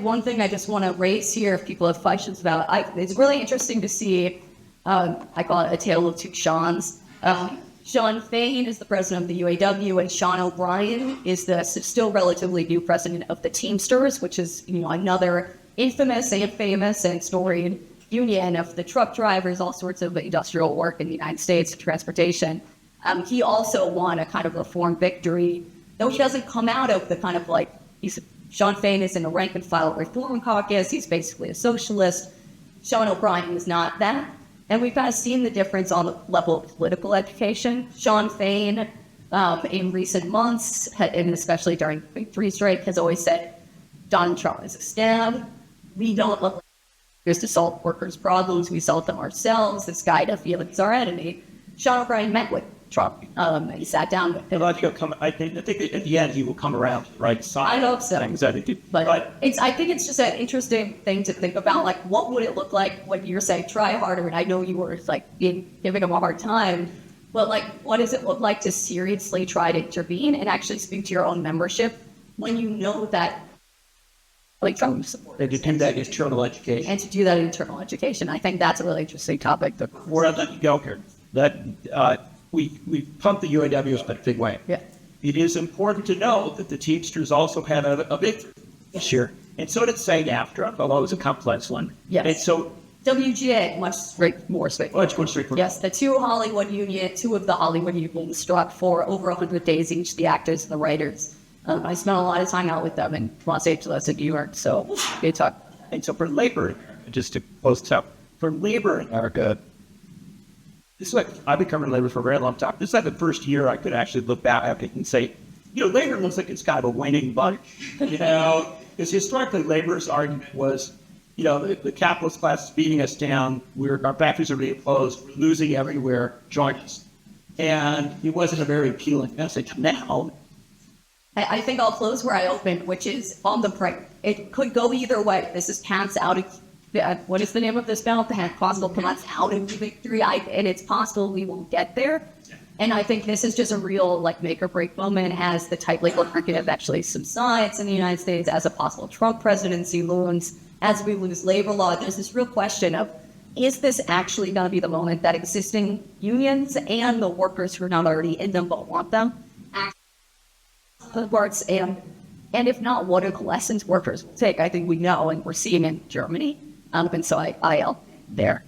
one thing I just want to raise here, if people have questions about, it's really interesting to see, I call it a tale of two Seans. Sean Fain is the president of the UAW, and Sean O'Brien is the still relatively new president of the Teamsters, which is, another infamous and famous and storied union of the truck drivers, all sorts of industrial work in the United States, transportation. He also won a kind of reform victory, though he doesn't come out of the kind of Sean Fain is in a rank and file reform caucus. He's basically a socialist. Sean O'Brien is not that. And we've kind of seen the difference on the level of political education. Sean Fain, in recent months, and especially during the victory strike, has always said, Donald Trump is a scam. We don't look like just to solve workers' problems. We solve them ourselves. This guy definitely is our enemy. Sean O'Brien met with Trump. He sat down with him. I think at the end he will come around, right? I hope so. But I think it's just an interesting thing to think about. Like, what would it look like when you're saying try harder? And I know you were giving him a hard time, but what does it look like to seriously try to intervene and actually speak to your own membership when you know that Trump supports? And to do that internal education. And to do that internal education, I think that's a really interesting topic. Where I let you go here, that. We pumped the UAW in a big way. Yeah. It is important to know that the Teamsters also had a victory this year. And so did SAG-AFTRA, although it was a complex one. Yes. And so WGA, much more straightforward. Yes, two of the Hollywood unions struck for over 100 days each, the actors and the writers. I spent a lot of time out with them in Los Angeles and New York, so they talk. And so for labor, just to close this out, for labor in America, this is I've been covering labor for a very long time. This is the first year I could actually look back at it and say, labor looks like it's kind of a winning bunch, because historically labor's argument was, the capitalist class is beating us down, our factories are being closed, we're losing everywhere, join us. And it wasn't a very appealing message. Now, I think I'll close where I opened, which is on the break. It could go either way. This is pants out of... What is the name of this ballot? The possible pants out of victory. And it's possible we won't get there. And I think this is just a real make or break moment as the tight labor market eventually subsides in the United States, as a possible Trump presidency looms, as we lose labor law. There's this real question of, is this actually going to be the moment that existing unions and the workers who are not already in them but want them works? And if not, what are the lessons workers will take? I think we know, and we're seeing in Germany. And so I'll there.